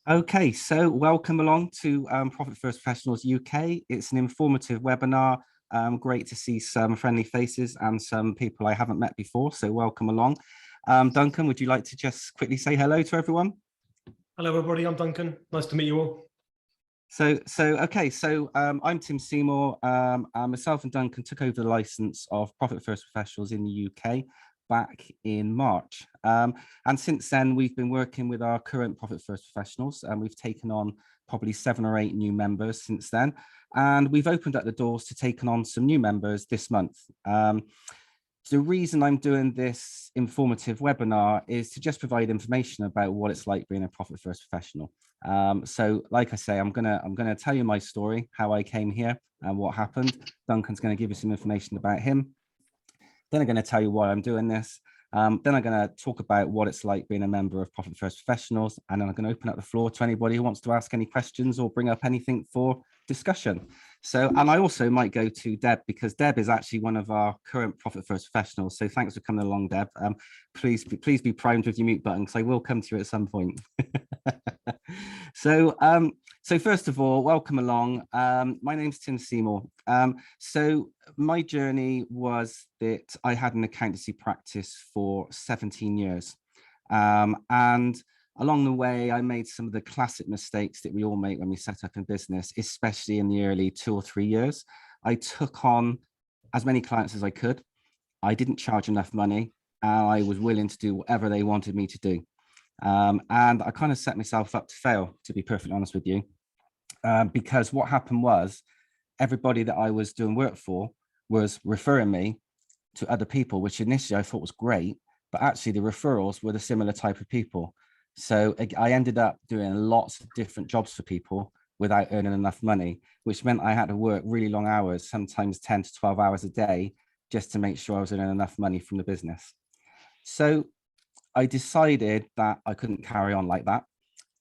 Okay, so welcome along to Profit First Professionals UK. It's an informative webinar. Great to see some friendly faces and some people I haven't met before, so welcome along. Duncan, would you like to just quickly say hello to everyone? Hello, everybody. I'm Duncan. Nice to meet you all. I'm Tim Seymour. Myself and Duncan took over the license of Profit First Professionals in the UK back in March. And since then, we've been working with our current Profit First Professionals, and we've taken on probably 7 or 8 new members since then. And we've opened up the doors to taking on some new members this month. So the reason I'm doing this informative webinar is to just provide information about what it's like being a Profit First Professional. So like I say, I'm gonna tell you my story, how I came here and what happened. Duncan's going to give you some information about him. Then I'm going to tell you why I'm doing this. Then I'm going to talk about what it's like being a member of Profit First Professionals. And then I'm going to open up the floor to anybody who wants to ask any questions or bring up anything for discussion. So, and I also might go to Deb, because Deb is actually one of our current Profit First Professionals. So thanks for coming along, Deb. Please be primed with your mute button, because I will come to you at some point. So first of all, welcome along. My name's Tim Seymour. So my journey was that I had an accountancy practice for 17 years. And along the way, I made some of the classic mistakes that we all make when we set up a business, especially in the early 2 or 3 years. I took on as many clients as I could. I didn't charge enough money, and I was willing to do whatever they wanted me to do. And I kind of set myself up to fail, to be perfectly honest with you, because what happened was everybody that I was doing work for was referring me to other people, which initially I thought was great, but actually the referrals were the similar type of people. So I ended up doing lots of different jobs for people without earning enough money, which meant I had to work really long hours, sometimes 10 to 12 hours a day, just to make sure I was earning enough money from the business. So I decided that I couldn't carry on like that.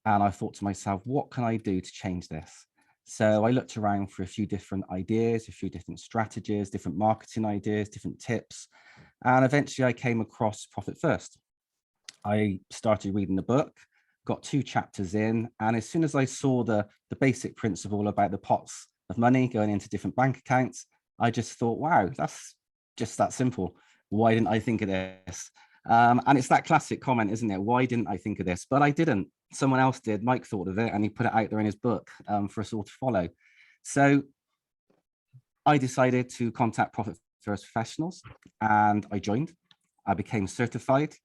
And I thought to myself, what can I do to change this? So I looked around for a few different ideas, a few different strategies, different marketing ideas, different tips. And eventually I came across Profit First. I started reading the book, got 2 chapters in. And as soon as I saw the basic principle about the pots of money going into different bank accounts, I just thought, wow, that's just that simple. Why didn't I think of this? And it's that classic comment, isn't it? Why didn't I think of this? But I didn't. Someone else did. Mike thought of it, and he put it out there in his book for us all to follow. So I decided to contact Profit First Professionals, and I joined. I became certified.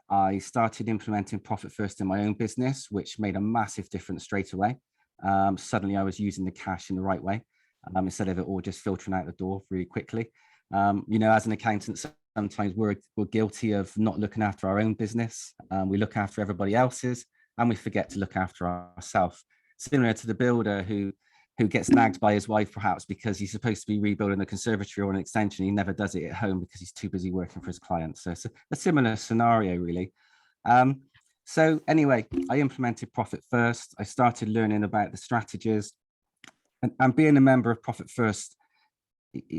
I started implementing Profit First in my own business, which made a massive difference straight away. Suddenly I was using the cash in the right way, instead of it all just filtering out the door really quickly. You know, as an accountant, sometimes we're guilty of not looking after our own business. We look after everybody else's, and we forget to look after ourselves. Similar to the builder who gets nagged by his wife, perhaps because he's supposed to be rebuilding the conservatory or an extension. He never does it at home because he's too busy working for his clients. So it's a similar scenario, really. So anyway, I implemented Profit First. I started learning about the strategies, and being a member of Profit First,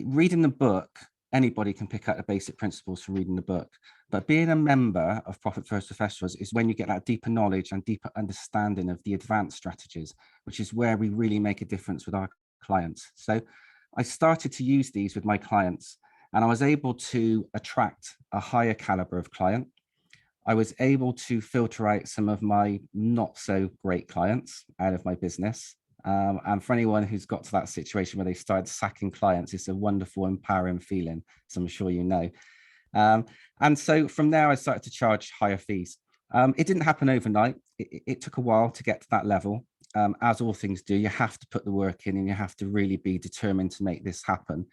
reading the book, anybody can pick up the basic principles from reading the book. But being a member of Profit First Professionals is when you get that deeper knowledge and deeper understanding of the advanced strategies, which is where we really make a difference with our clients. So I started to use these with my clients, and I was able to attract a higher caliber of client. I was able to filter out some of my not so great clients out of my business. And for anyone who's got to that situation where they started sacking clients, it's a wonderful, empowering feeling, as I'm sure you know. And so from there, I started to charge higher fees. It didn't happen overnight. It took a while to get to that level. As all things do, you have to put the work in, and you have to really be determined to make this happen.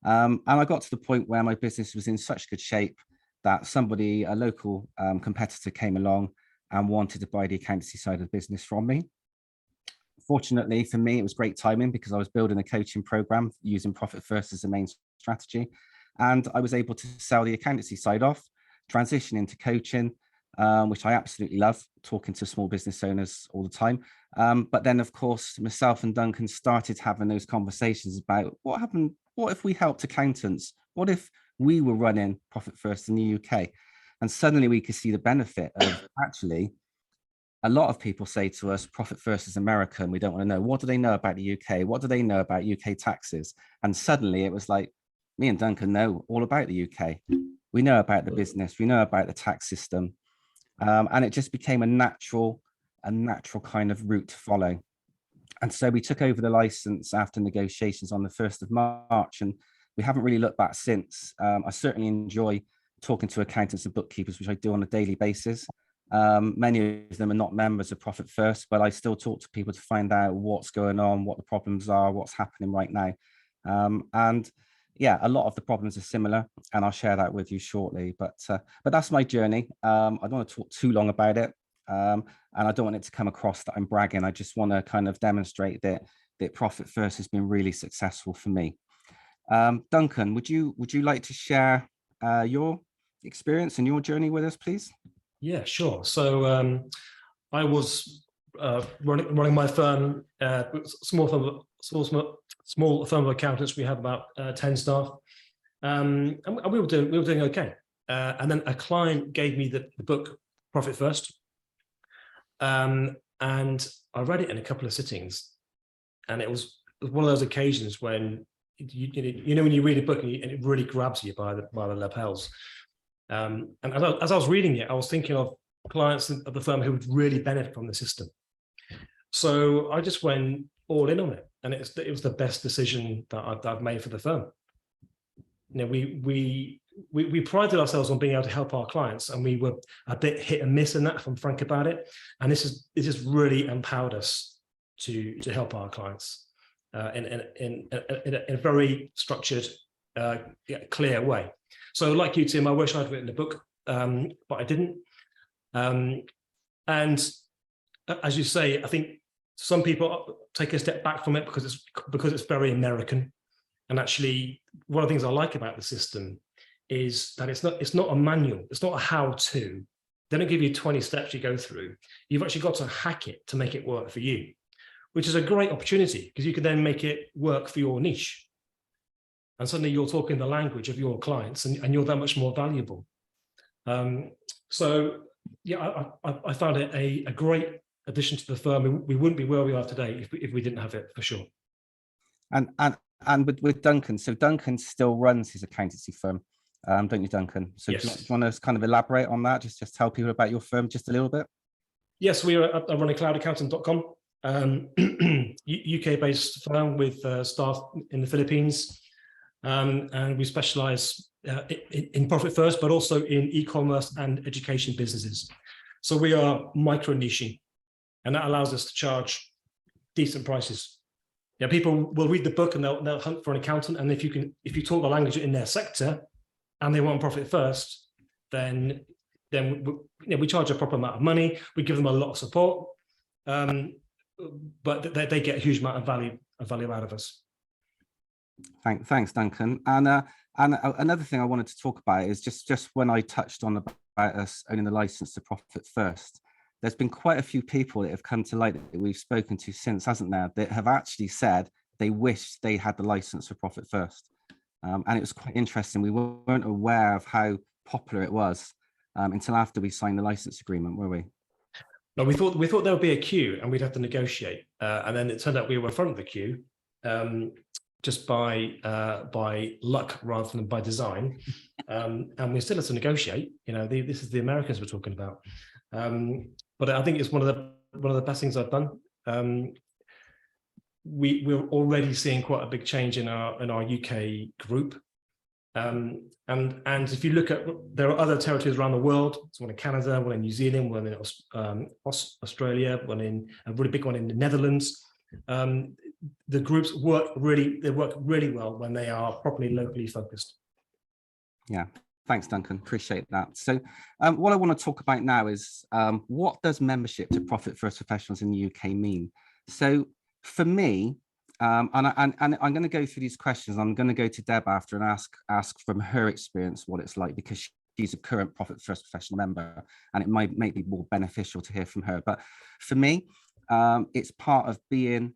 And I got to the point where my business was in such good shape that somebody, a local competitor, came along and wanted to buy the accountancy side of the business from me. Fortunately for me, it was great timing, because I was building a coaching program using Profit First as the main strategy. And I was able to sell the accountancy side off, transition into coaching, which I absolutely love, talking to small business owners all the time. But then, of course, myself and Duncan started having those conversations about what happened. What if we helped accountants? What if we were running Profit First in the UK? And suddenly we could see the benefit of actually a lot of people say to us, profit first is American. We don't want to know. What do they know about the UK? What do they know about UK taxes? And suddenly it was like, me and Duncan know all about the UK. We know about the business. We know about the tax system. And it just became a natural kind of route to follow. And so we took over the license after negotiations on the 1st of March, and we haven't really looked back since. I certainly enjoy talking to accountants and bookkeepers, which I do on a daily basis. Many of them are not members of Profit First, but I still talk to people to find out what's going on, what the problems are, what's happening right now. And yeah, a lot of the problems are similar, and I'll share that with you shortly. But that's my journey. I don't want to talk too long about it, and I don't want it to come across that I'm bragging. I just want to kind of demonstrate that Profit First has been really successful for me. Duncan, would you like to share your experience and your journey with us, please? Yeah, sure. So I was running my firm, small firm of accountants. We had about 10 staff, and we were doing okay. And then a client gave me the book Profit First, and I read it in a couple of sittings, and it was one of those occasions when you know when you read a book and it really grabs you by the lapels. And as I was reading it, I was thinking of clients of the firm who would really benefit from the system. So I just went all in on it, and it was the best decision that I've made for the firm. You know, we prided ourselves on being able to help our clients, and we were a bit hit and miss in that, if I'm frank about it. And it just really empowered us to help our clients in a very structured, clear way. So like you, Tim, I wish I'd written a book, but I didn't. And as you say, I think some people take a step back from it because it's very American. And actually, one of the things I like about the system is that it's not a manual. It's not a how-to. They don't give you 20 steps you go through. You've actually got to hack it to make it work for you, which is a great opportunity because you can then make it work for your niche. And suddenly you're talking the language of your clients, and you're that much more valuable. So yeah, I found it a great addition to the firm. We wouldn't be where we are today if we didn't have it, for sure. And with Duncan, so Duncan still runs his accountancy firm, don't you, Duncan? So yes. do you want to kind of elaborate on that? Just tell people about your firm just a little bit. Yes, we are running cloudaccountant.com, UK-based firm with staff in the Philippines. And we specialize in Profit First, but also in e-commerce and education businesses. So we are micro-niching, and that allows us to charge decent prices. Yeah, people will read the book and they'll hunt for an accountant, and if you talk the language in their sector, and they want Profit First, then we charge a proper amount of money. We give them a lot of support, but they get a huge amount of value out of us. Thanks, Duncan. And another thing I wanted to talk about is just when I touched on about us owning the license to Profit First, there's been quite a few people that have come to light that we've spoken to since, hasn't there, that have actually said they wish they had the license for Profit First. And it was quite interesting. We weren't aware of how popular it was until after we signed the license agreement, were we? No, we thought there would be a queue and we'd have to negotiate. And then it turned out we were in front of the queue. Just by luck rather than by design, and we still have to negotiate. You know, this is the Americans we're talking about. But I think it's one of the best things I've done. We're already seeing quite a big change in our UK group, and if you look at, there are other territories around the world. So one in Canada, one in New Zealand, one in Australia, a really big one in the Netherlands. The groups work really well when they are properly locally focused. Yeah, thanks, Duncan. Appreciate that. So what I want to talk about now is what does membership to Profit First Professionals in the UK mean? So for me, and I'm going to go through these questions. I'm going to go to Deb after and ask from her experience what it's like, because she's a current Profit First Professional member, and it might be more beneficial to hear from her. But for me, it's part of being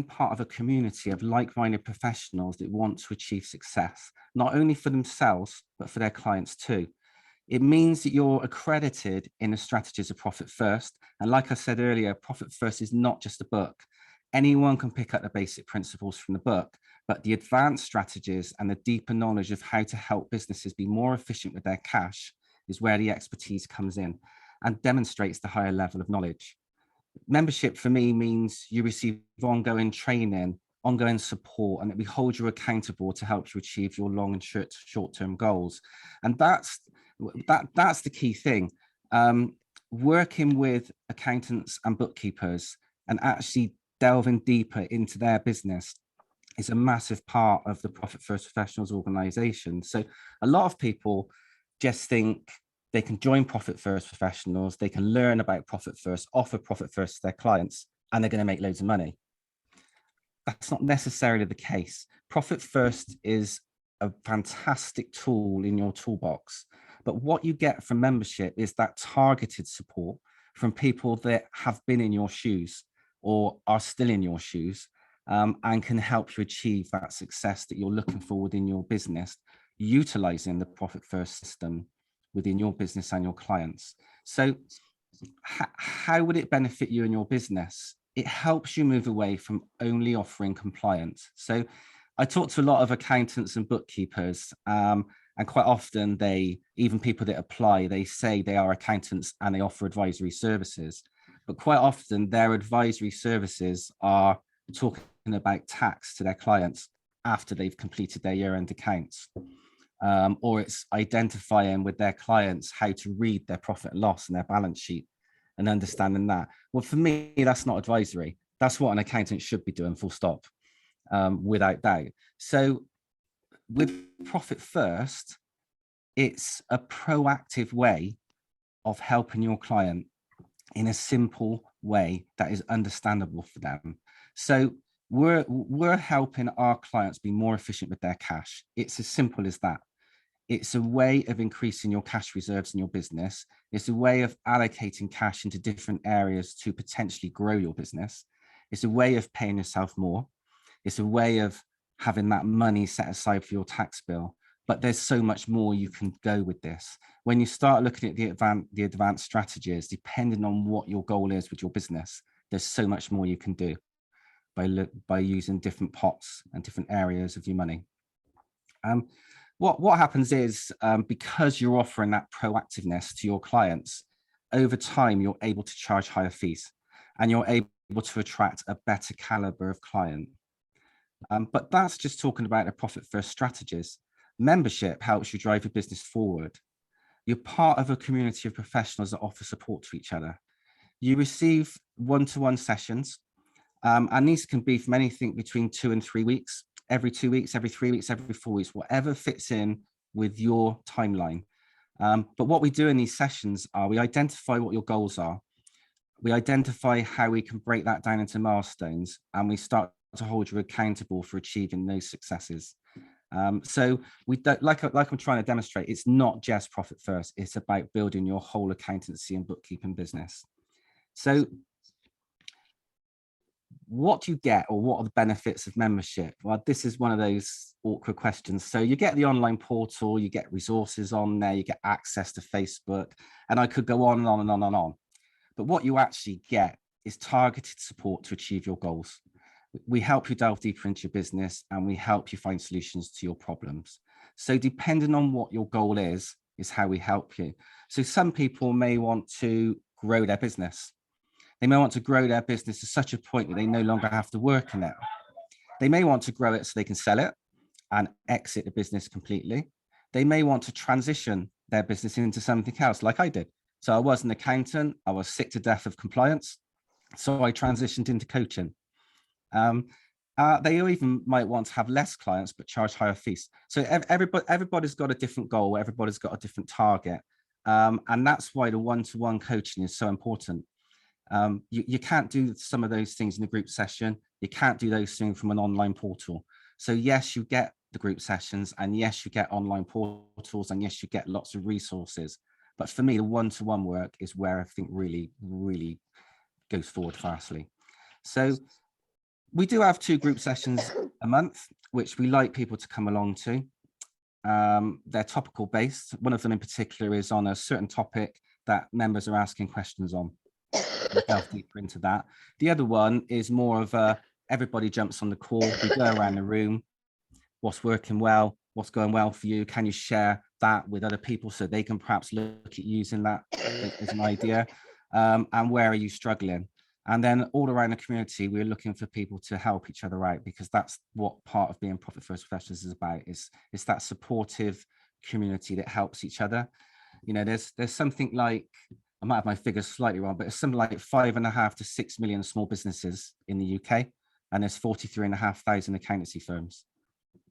part of a community of like-minded professionals that want to achieve success, not only for themselves, but for their clients too. It means that you're accredited in the strategies of Profit First. And like I said earlier, Profit First is not just a book. Anyone can pick up the basic principles from the book, but the advanced strategies and the deeper knowledge of how to help businesses be more efficient with their cash is where the expertise comes in and demonstrates the higher level of knowledge. Membership for me means you receive ongoing training, ongoing support, and that we hold you accountable to help you achieve your long and short-term goals. And that's the key thing. Working with accountants and bookkeepers and actually delving deeper into their business is a massive part of the Profit First Professionals organization. So a lot of people just think they can join Profit First Professionals, they can learn about Profit First, offer Profit First to their clients, and they're going to make loads of money. That's not necessarily the case. Profit First is a fantastic tool in your toolbox, but what you get from membership is that targeted support from people that have been in your shoes or are still in your shoes, and can help you achieve that success that you're looking for within your business, utilizing the Profit First system within your business and your clients. So how would it benefit you and your business? It helps you move away from only offering compliance. So I talk to a lot of accountants and bookkeepers, and quite often even people that apply, they say they are accountants and they offer advisory services, but quite often their advisory services are talking about tax to their clients after they've completed their year-end accounts. Or it's identifying with their clients how to read their profit and loss and their balance sheet and understanding that. Well, for me, that's not advisory. That's what an accountant should be doing, full stop, without doubt. So with Profit First, it's a proactive way of helping your client in a simple way that is understandable for them. So we're helping our clients be more efficient with their cash. It's as simple as that. It's a way of increasing your cash reserves in your business. It's a way of allocating cash into different areas to potentially grow your business. It's a way of paying yourself more. It's a way of having that money set aside for your tax bill. But there's so much more you can go with this. When you start looking at the advanced strategies, depending on what your goal is with your business, there's so much more you can do by using different pots and different areas of your money. What happens is, because you're offering that proactiveness to your clients, over time, you're able to charge higher fees and you're able to attract a better caliber of client. But that's just talking about the Profit First strategies. Membership helps you drive your business forward. You're part of a community of professionals that offer support to each other. You receive one-to-one sessions, and these can be from anything between 2 and 3 weeks, every 2 weeks, every 3 weeks, every 4 weeks, whatever fits in with your timeline. But what we do in these sessions are we identify what your goals are. We identify how we can break that down into milestones, and we start to hold you accountable for achieving those successes. So we don't, like I'm trying to demonstrate, it's not just Profit First, it's about building your whole accountancy and bookkeeping business. So what do you get, or what are the benefits of membership? Well, this is one of those awkward questions. So you get the online portal, you get resources on there, you get access to Facebook, and I could go on and on and on and on. But what you actually get is targeted support to achieve your goals. We help you delve deeper into your business, and we help you find solutions to your problems. So depending on what your goal is how we help you. So some people may want to grow their business. They may want to grow their business to such a point that they no longer have to work in it. They may want to grow it so they can sell it and exit the business completely. They may want to transition their business into something else, like I did. So I was an accountant. I was sick to death of compliance. So I transitioned into coaching. They even might want to have less clients, but charge higher fees. So everybody's got a different goal. Everybody's got a different target. And that's why the one-to-one coaching is so important. You can't do some of those things in a group session. You can't do those things from an online portal. So yes, you get the group sessions, and yes, you get online portals, and yes, you get lots of resources. But for me, the one-to-one work is where I think really, really goes forward fastly. So we do have 2 group sessions a month, which we like people to come along to. They're topical based. One of them in particular is on a certain topic that members are asking questions on. We'll delve deeper into that. The other one is more of a, everybody jumps on the call, we go around the room, what's working well, what's going well for you, can you share that with other people so they can perhaps look at using that as an idea, and where are you struggling? And then all around the community, we're looking for people to help each other out, because that's what part of being Profit First Professionals is about. It's that supportive community that helps each other. You know, there's something like, I might have my figures slightly wrong, but it's something like 5.5 to 6 million small businesses in the UK, and there's 43,500 accountancy firms.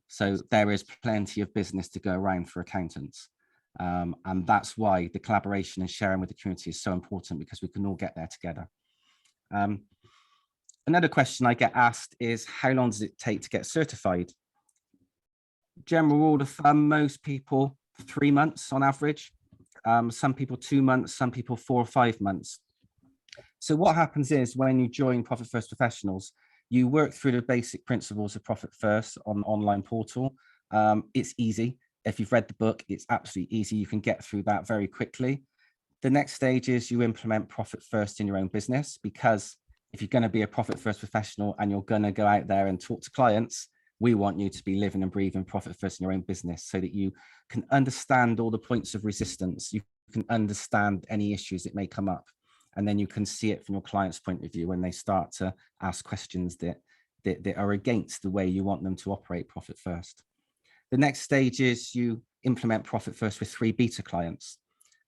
So there is plenty of business to go around for accountants. And that's why the collaboration and sharing with the community is so important, because we can all get there together. Another question I get asked is, how long does it take to get certified? General rule of thumb, most people 3 months on average. Some people 2 months, some people 4 or 5 months. So what happens is, when you join Profit First Professionals, you work through the basic principles of Profit First on the online portal. It's easy. If you've read the book, it's absolutely easy. You can get through that very quickly. The next stage is you implement Profit First in your own business, because if you're going to be a Profit First professional and you're going to go out there and talk to clients, we want you to be living and breathing Profit First in your own business, so that you can understand all the points of resistance. You can understand any issues that may come up, and then you can see it from your client's point of view when they start to ask questions that are against the way you want them to operate Profit First. The next stage is you implement Profit First with 3 beta clients.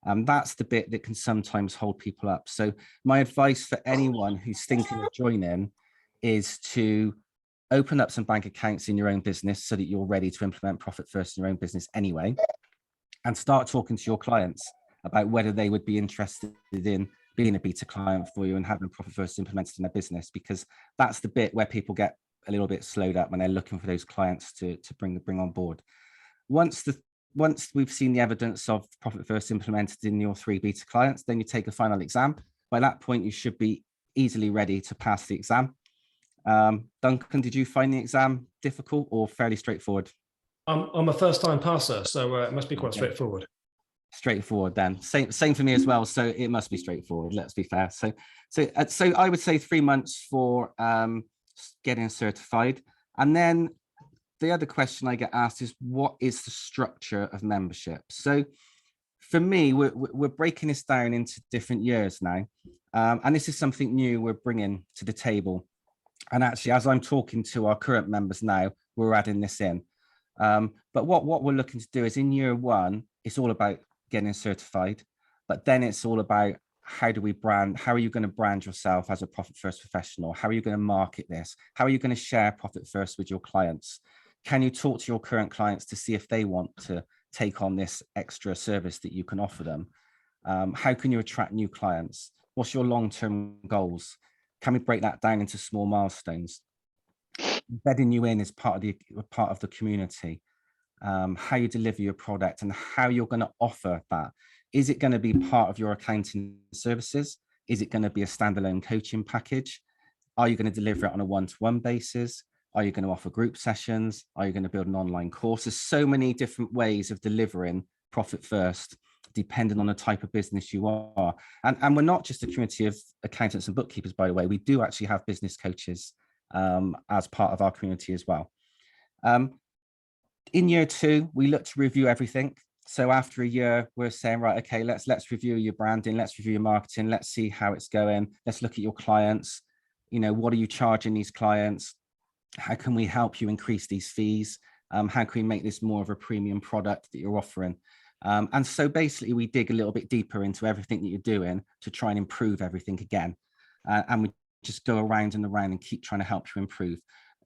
That's the bit that can sometimes hold people up. So my advice for anyone who's thinking of joining is to open up some bank accounts in your own business, so that you're ready to implement Profit First in your own business anyway, and start talking to your clients about whether they would be interested in being a beta client for you and having Profit First implemented in their business, because that's the bit where people get a little bit slowed up when they're looking for those clients to bring on board. Once we've seen the evidence of Profit First implemented in your 3 beta clients, then you take a final exam. By that point, you should be easily ready to pass the exam. Duncan, did you find the exam difficult or fairly straightforward? I'm a first-time passer, so it must be quite straightforward. Straightforward then. Same for me as well. So it must be straightforward. Let's be fair. So I would say 3 months for getting certified. And then the other question I get asked is, what is the structure of membership? So for me, we're breaking this down into different years now. And this is something new we're bringing to the table. And actually, as I'm talking to our current members now, we're adding this in. But what we're looking to do is, in year 1, it's all about getting certified. But then it's all about, how do we brand? How are you going to brand yourself as a Profit First professional? How are you going to market this? How are you going to share Profit First with your clients? Can you talk to your current clients to see if they want to take on this extra service that you can offer them? How can you attract new clients? What's your long-term goals? Can we break that down into small milestones? Embedding you in as part of the community. How you deliver your product and how you're going to offer that. Is it going to be part of your accounting services? Is it going to be a standalone coaching package? Are you going to deliver it on a one-to-one basis? Are you going to offer group sessions? Are you going to build an online course? There's so many different ways of delivering Profit First, depending on the type of business you are. And we're not just a community of accountants and bookkeepers, by the way. We do actually have business coaches as part of our community as well. In year 2, we look to review everything. So after a year, we're saying, right, okay, let's review your branding, let's review your marketing, let's see how it's going. Let's look at your clients. You know, what are you charging these clients? How can we help you increase these fees? How can we make this more of a premium product that you're offering? And so basically, we dig a little bit deeper into everything that you're doing to try and improve everything again. And we just go around and around and keep trying to help you improve.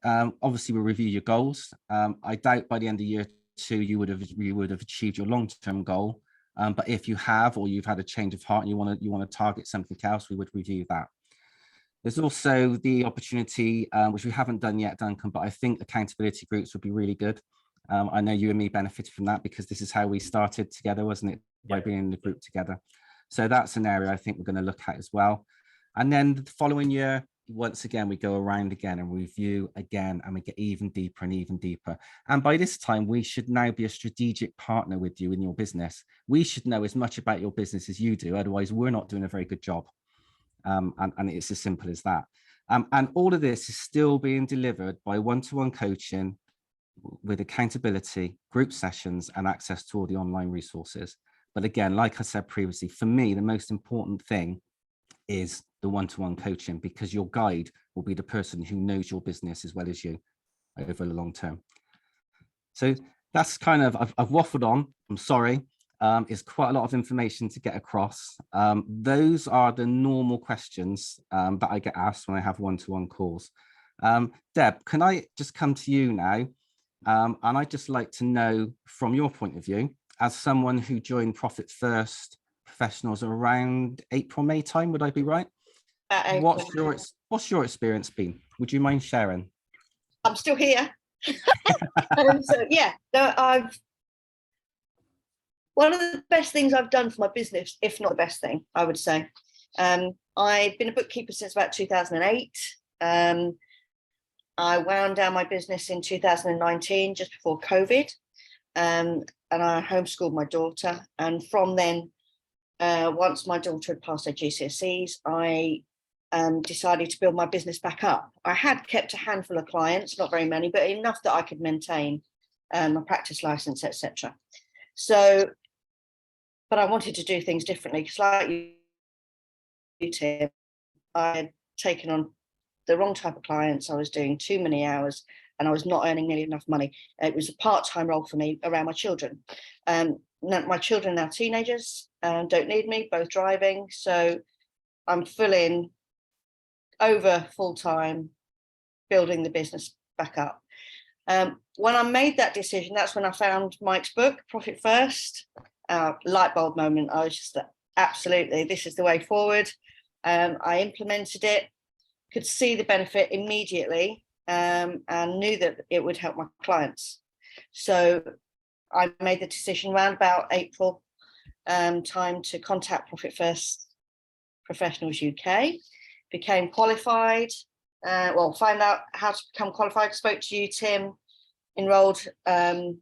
Obviously, we'll review your goals. I doubt by the end of year 2, you would have achieved your long-term goal. But if you have, or you've had a change of heart and you want to target something else, we would review that. There's also the opportunity, which we haven't done yet, Duncan, but I think accountability groups would be really good. I know you and me benefited from that, because this is how we started together, wasn't it? By being in the group together. So that's an area I think we're going to look at as well. And then the following year, once again, we go around again and review again, and we get even deeper and even deeper. And by this time, we should now be a strategic partner with you in your business. We should know as much about your business as you do. Otherwise, we're not doing a very good job. And it's as simple as that. And all of this is still being delivered by one-to-one coaching with accountability, group sessions, and access to all the online resources. But again, like I said previously, for me, the most important thing is the one-to-one coaching, because your guide will be the person who knows your business as well as you over the long term. So that's kind of, I've waffled on, I'm sorry. It's quite a lot of information to get across. Those are the normal questions that I get asked when I have one-to-one calls. Deb, can I just come to you now? And I'd just like to know, from your point of view, as someone who joined Profit First Professionals around April, May time, would I be right? What's your experience been? Would you mind sharing? I'm still here. So yeah, one of the best things I've done for my business, if not the best thing, I would say. I've been a bookkeeper since about 2008. I wound down my business in 2019, just before COVID, and I homeschooled my daughter. And from then, once my daughter had passed her GCSEs, I decided to build my business back up. I had kept a handful of clients, not very many, but enough that I could maintain my practice license, etc. So, but I wanted to do things differently, because like you, Tim, I had taken on the wrong type of clients. I was doing too many hours and I was not earning nearly enough money. It was a part-time role for me around my children. My children are now teenagers, don't need me, both driving. So I'm filling over full-time, building the business back up. When I made that decision, that's when I found Mike's book, Profit First. Light bulb moment. I was just absolutely, this is the way forward. I implemented it, could see the benefit immediately, and knew that it would help my clients. So I made the decision around about April time to contact Profit First Professionals UK, became qualified, found out how to become qualified, spoke to you, Tim, enrolled on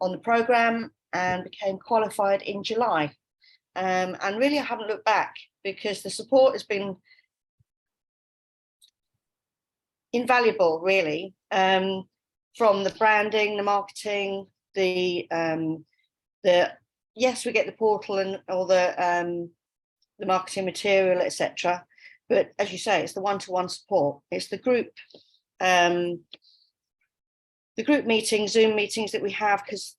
the programme and became qualified in July. And really I haven't looked back, because the support has been invaluable, really, from the branding, the marketing, the yes, we get the portal and all the marketing material, etc. But as you say, it's the one-to-one support. It's the group meetings, Zoom meetings that we have, because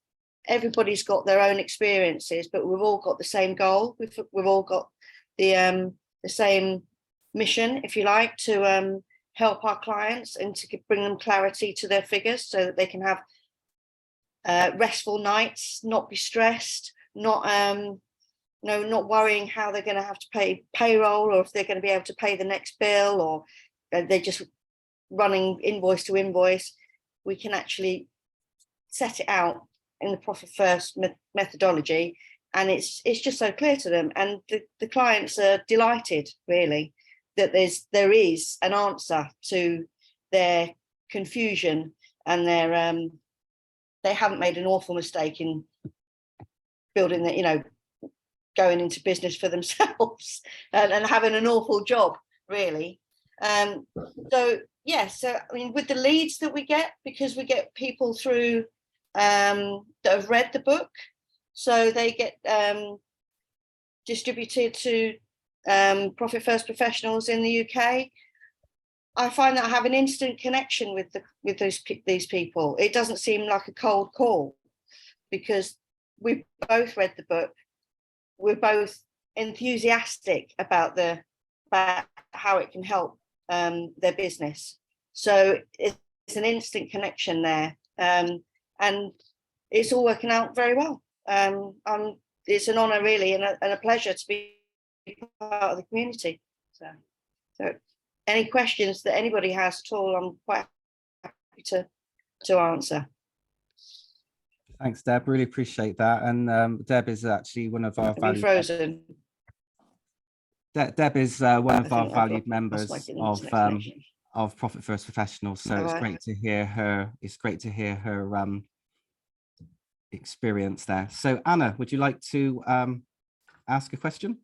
everybody's got their own experiences, but we've all got the same goal. We've all got the same mission, if you like, to help our clients and to bring them clarity to their figures, so that they can have restful nights, not be stressed, not worrying how they're going to have to pay payroll, or if they're going to be able to pay the next bill, or they're just running invoice to invoice. We can actually set it out in the Profit First methodology, and it's just so clear to them, and the clients are delighted, really, that there is an answer to their confusion, and they haven't made an awful mistake in building that, going into business for themselves and having an awful job, really. So yeah, so I mean, with the leads that we get, because we get people through that have read the book, so they get distributed to Profit First Professionals in the UK. I find that I have an instant connection with these people. It doesn't seem like a cold call, because we've both read the book. We're both enthusiastic about how it can help their business. So it's an instant connection there, and it's all working out very well. It's an honour, really, and a pleasure to be part of the community. So any questions that anybody has at all, I'm quite happy to answer. Thanks, Deb. Really appreciate that. And Deb is actually one of our valued. Frozen. Deb is one I of our think I've valued lost members my internet of connection. Profit First Professionals. So it's Alright. great to hear her. It's great to hear her experience there. So Anna, would you like to ask a question?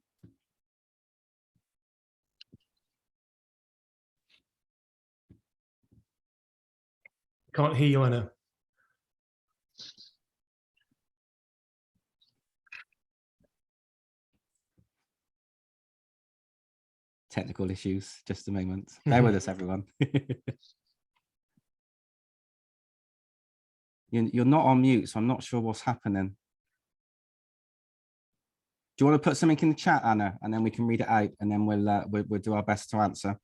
Can't hear you, Anna. Technical issues, just a moment. Bear with us, everyone. You're not on mute, so I'm not sure what's happening. Do you want to put something in the chat, Anna, and then we can read it out, and then we'll do our best to answer.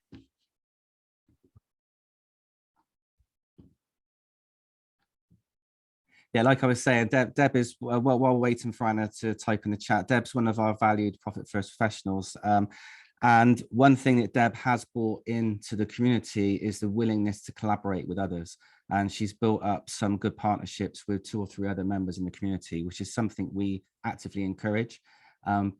Yeah, like I was saying, Deb is, while waiting for Anna to type in the chat, Deb's one of our valued Profit First professionals. And one thing that Deb has brought into the community is the willingness to collaborate with others. And she's built up some good partnerships with 2 or 3 other members in the community, which is something we actively encourage.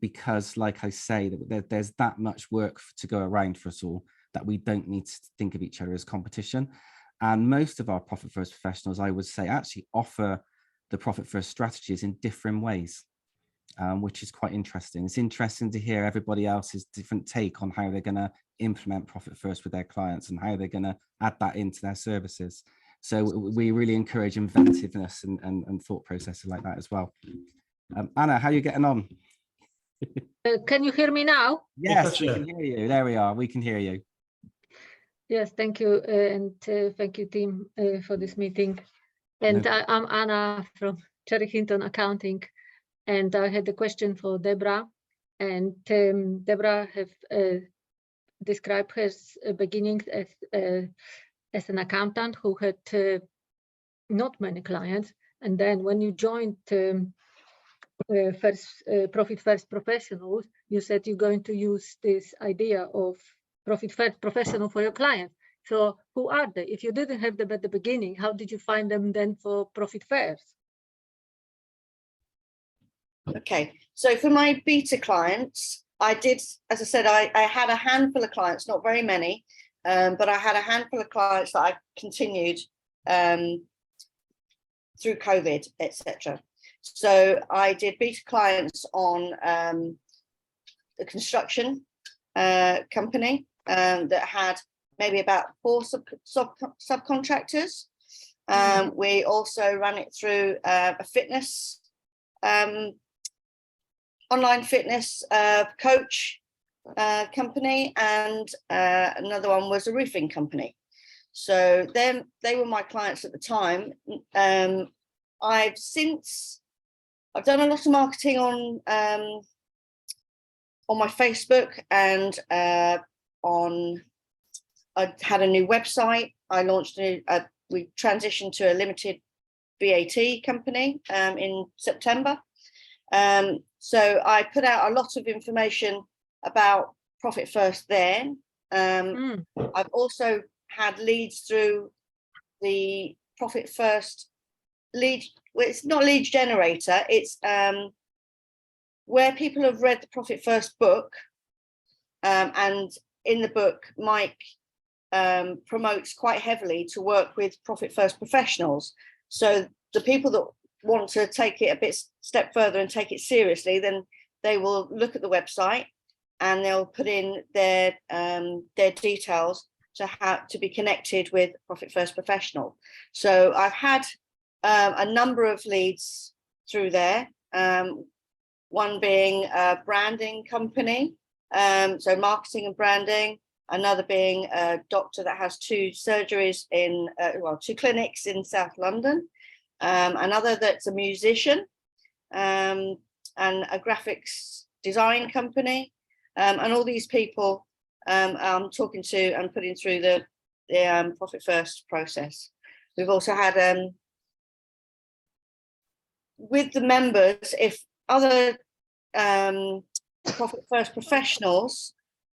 Because like I say, there's that much work to go around for us all that we don't need to think of each other as competition. And most of our Profit First professionals, I would say, actually offer the Profit First strategies in different ways, which is quite interesting. It's interesting to hear everybody else's different take on how they're going to implement Profit First with their clients and how they're going to add that into their services. So we really encourage inventiveness and thought processes like that as well. Anna, how are you getting on? Can you hear me now? Yes, we can hear you. There we are. We can hear you. Yes, thank you. And thank you, team, for this meeting. And No. I'm Anna from Cherry Hinton Accounting. And I had a question for Deborah. And Deborah have described her beginnings as an accountant who had not many clients. And then when you joined Profit First Professionals, you said you're going to use this idea of Profit First Professional for your clients. So who are they? If you didn't have them at the beginning, how did you find them then for Profit First? Okay, so for my beta clients, I did, as I said, I had a handful of clients, not very many, but I had a handful of clients that I continued through COVID, etc. So I did beta clients on the construction company that had maybe about 4 subcontractors. We also ran it through a fitness, online fitness coach company, and another one was a roofing company. So then they were my clients at the time. I've done a lot of marketing on my Facebook, and I had a new website. I launched we transitioned to a limited VAT company in September. So I put out a lot of information about Profit First there. I've also had leads through the Profit First lead. Well, it's not lead generator, it's where people have read the Profit First book, and in the book Mike promotes quite heavily to work with Profit First professionals. So the people that want to take it a step further and take it seriously, then they will look at the website and they'll put in their details to be connected with Profit First professional. So I've had a number of leads through there, one being a branding company, so marketing and branding, another being a doctor that has 2 surgeries in 2 clinics in South London, another that's a musician, and a graphics design company, and all these people I'm talking to and putting through the Profit First process. We've also had with the members, if other Profit First professionals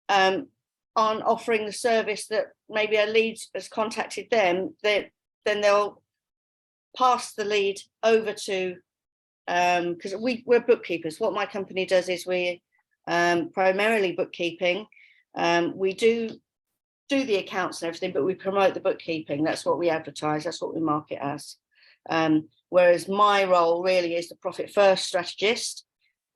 aren't offering the service that maybe a lead has contacted them, then they'll pass the lead over to, because we're bookkeepers. What my company does is we primarily bookkeeping. We do the accounts and everything, but we promote the bookkeeping. That's what we advertise. That's what we market as. Whereas my role really is the Profit First strategist.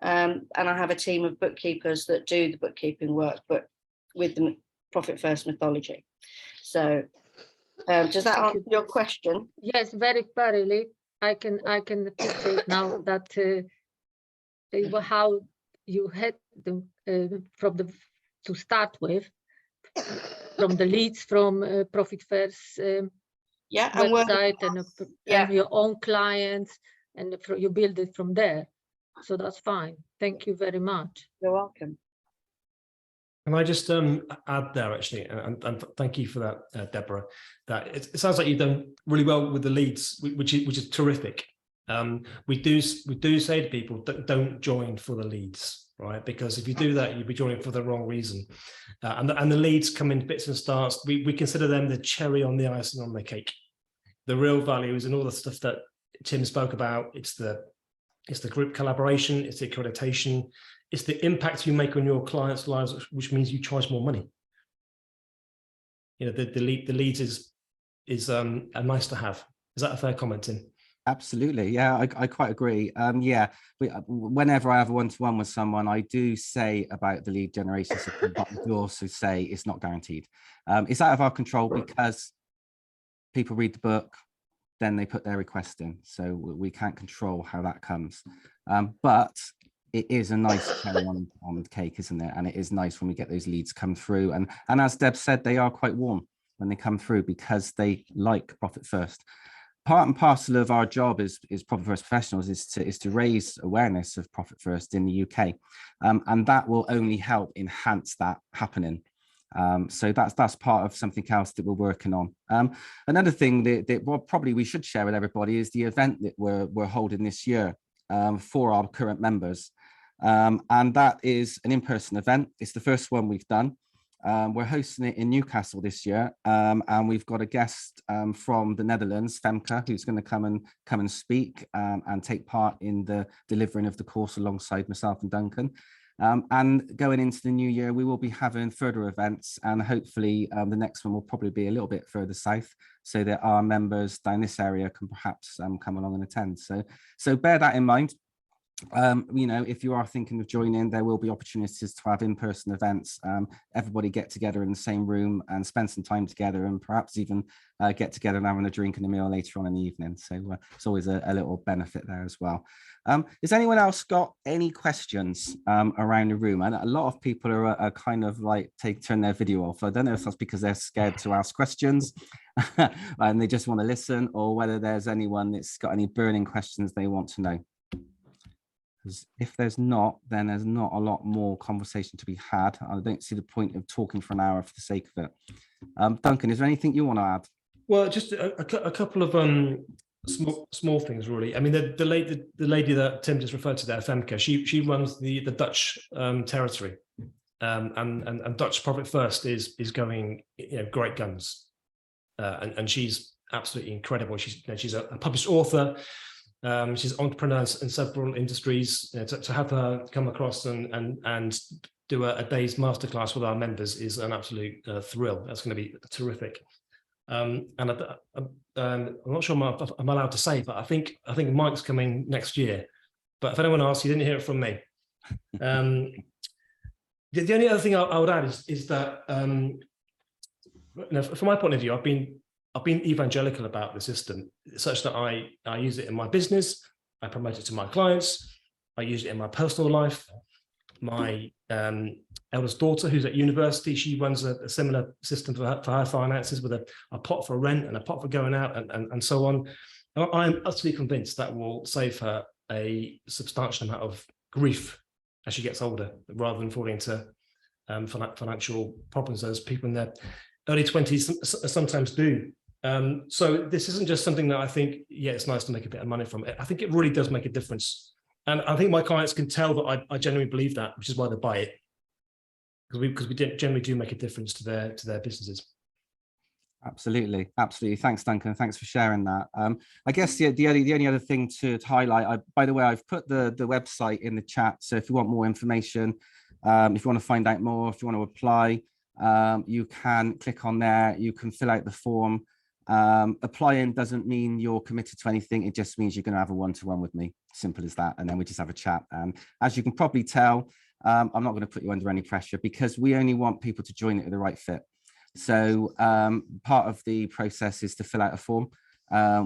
And I have a team of bookkeepers that do the bookkeeping work, but with the Profit First methodology. So does that answer your question? Yes, very thoroughly. I can appreciate now that how you had them to start with, from the leads from Profit First website and your own clients, and you build it from there. So that's fine. Thank you very much. You're welcome. Can I just add there, actually, and thank you for that, Deborah, that it sounds like you've done really well with the leads, which is terrific. We do say to people that don't join for the leads, right? Because if you do that, you'll be joining for the wrong reason. And the leads come in bits and starts. We consider them the cherry on the icing on the cake. The real value is in all the stuff that Tim spoke about. It's the group collaboration, it's the accreditation, it's the impact you make on your clients' lives, which means you charge more money. You know, the leads is a nice to have. Is that a fair comment, Tim? Absolutely. Yeah, I quite agree. Yeah, whenever I have a one-to-one with someone, I do say about the lead generation system, but I do also say it's not guaranteed. It's out of our control because people read the book, then they put their request in. So we can't control how that comes. But it is a nice cherry on the cake, isn't it? And it is nice when we get those leads come through. And as Deb said, they are quite warm when they come through because they like Profit First. Part and parcel of our job as Profit First professionals is to raise awareness of Profit First in the UK. And that will only help enhance that happening. So that's part of something else that we're working on. Another thing that probably we should share with everybody is the event that we're holding this year for our current members. And that is an in-person event. It's the first one we've done. We're hosting it in Newcastle this year, and we've got a guest from the Netherlands, Femke, who's going to come and speak and take part in the delivering of the course alongside myself and Duncan. And going into the new year, we will be having further events, and hopefully the next one will probably be a little bit further south, so that our members down this area can perhaps come along and attend. So bear that in mind. You know, if you are thinking of joining, there will be opportunities to have in-person events. Everybody get together in the same room and spend some time together, and perhaps even get together and having a drink and a meal later on in the evening. So it's always a little benefit there as well. Has anyone else got any questions around the room? And a lot of people are kind of like turn their video off. I don't know if that's because they're scared to ask questions and they just want to listen, or whether there's anyone that's got any burning questions they want to know. Because if there's not, then there's not a lot more conversation to be had. I don't see the point of talking for an hour for the sake of it. Duncan, is there anything you want to add? Well, just a couple of small things, really. I mean, the lady that Tim just referred to there, Femke, she runs the Dutch territory, and Dutch Profit First is going, you know, great guns, and she's absolutely incredible. She's a published author. She's an entrepreneur in several industries. You know, to have her come across and do a day's masterclass with our members is an absolute thrill. That's going to be terrific. And I'm not sure I'm allowed to say, but I think Mike's coming next year. But if anyone asks, you didn't hear it from me. The only other thing I would add is that, you know, from my point of view, I've been evangelical about the system, such that I use it in my business, I promote it to my clients, I use it in my personal life. My eldest daughter, who's at university, she runs a similar system for her finances, with a pot for rent and a pot for going out and so on. And I'm utterly convinced that will save her a substantial amount of grief as she gets older, rather than falling into financial problems as people in their early 20s sometimes do. So this isn't just something that I think, yeah, it's nice to make a bit of money from it. I think it really does make a difference. And I think my clients can tell that I genuinely believe that, which is why they buy it. Because we generally do make a difference to their businesses. Absolutely. Thanks, Duncan. Thanks for sharing that. I guess the only other thing to highlight, by the way, I've put the website in the chat. So if you want more information, If you want to find out more, if you want to apply, you can click on there, you can fill out the form. Applying doesn't mean you're committed to anything, it just means you're going to have a one-to-one with me, simple as that, and then we just have a chat. And as you can probably tell, I'm not going to put you under any pressure, because we only want people to join it with the right fit. So part of the process is to fill out a form.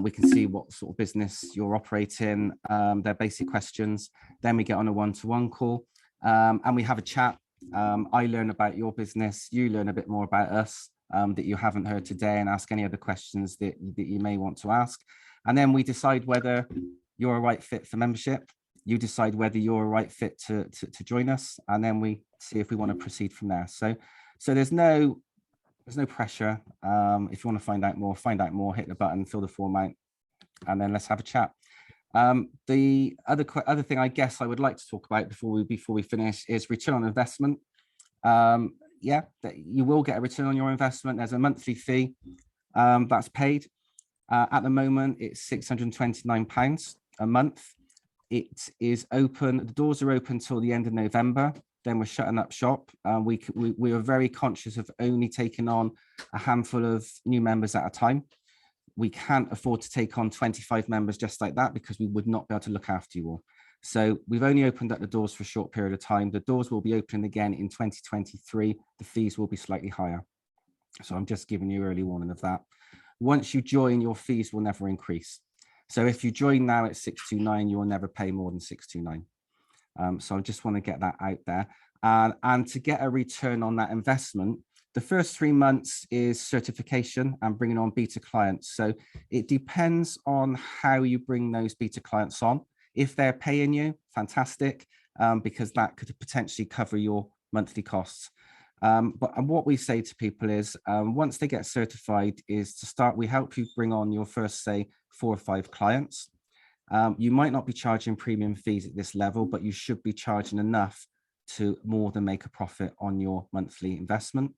We can see what sort of business you're operating, their basic questions. Then we get on a one-to-one call, and we have a chat. I learn about your business, you learn a bit more about us that you haven't heard today, and ask any other questions that you may want to ask. And then we decide whether you're a right fit for membership. You decide whether you're a right fit to join us, and then we see if we want to proceed from there. So there's no pressure. If you want to find out more, hit the button, fill the form out, and then let's have a chat. The other thing I guess I would like to talk about before we finish is return on investment. Yeah, you will get a return on your investment. There's a monthly fee that's paid. At the moment, it's £629 a month. It is open. The doors are open till the end of November. Then we're shutting up shop. We are very conscious of only taking on a handful of new members at a time. We can't afford to take on 25 members just like that, because we would not be able to look after you all. So we've only opened up the doors for a short period of time. The doors will be opening again in 2023. The fees will be slightly higher. So I'm just giving you early warning of that. Once you join, your fees will never increase. So if you join now at 629, you will never pay more than 629. So I just want to get that out there. And to get a return on that investment, the first 3 months is certification and bringing on beta clients. So it depends on how you bring those beta clients on. If they're paying you, fantastic, because that could potentially cover your monthly costs. But what we say to people is, once they get certified, is to start, we help you bring on your first, say, 4 or 5 clients. You might not be charging premium fees at this level, but you should be charging enough to more than make a profit on your monthly investment.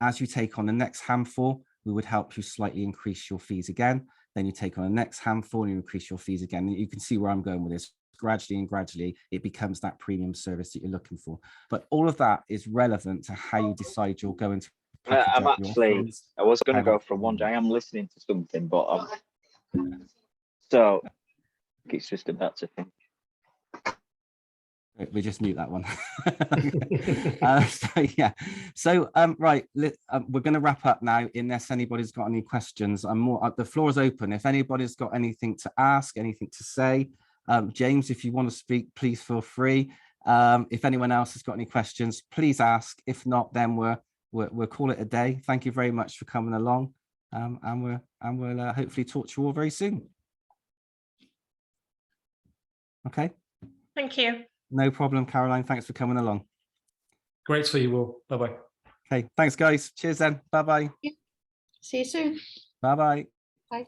As you take on the next handful, we would help you slightly increase your fees again. Then you take on the next handful and you increase your fees again. And you can see where I'm going with this. Gradually, it becomes that premium service that you're looking for. But all of that is relevant to how you decide you're going to. I was going to go from one day. I am listening to something, but so it's just about to think. We just mute that one. Right, we're going to wrap up now, unless anybody's got any questions. The floor is open. If anybody's got anything to ask, anything to say, James, if you want to speak, please feel free. If anyone else has got any questions, please ask. If not, then we'll call it a day. Thank you very much for coming along, and we'll hopefully talk to you all very soon. Okay. Thank you. No problem, Caroline. Thanks for coming along. Great to see you all. Bye-bye. Okay, thanks, guys. Cheers then. Bye-bye. See you soon. Bye-bye. Bye.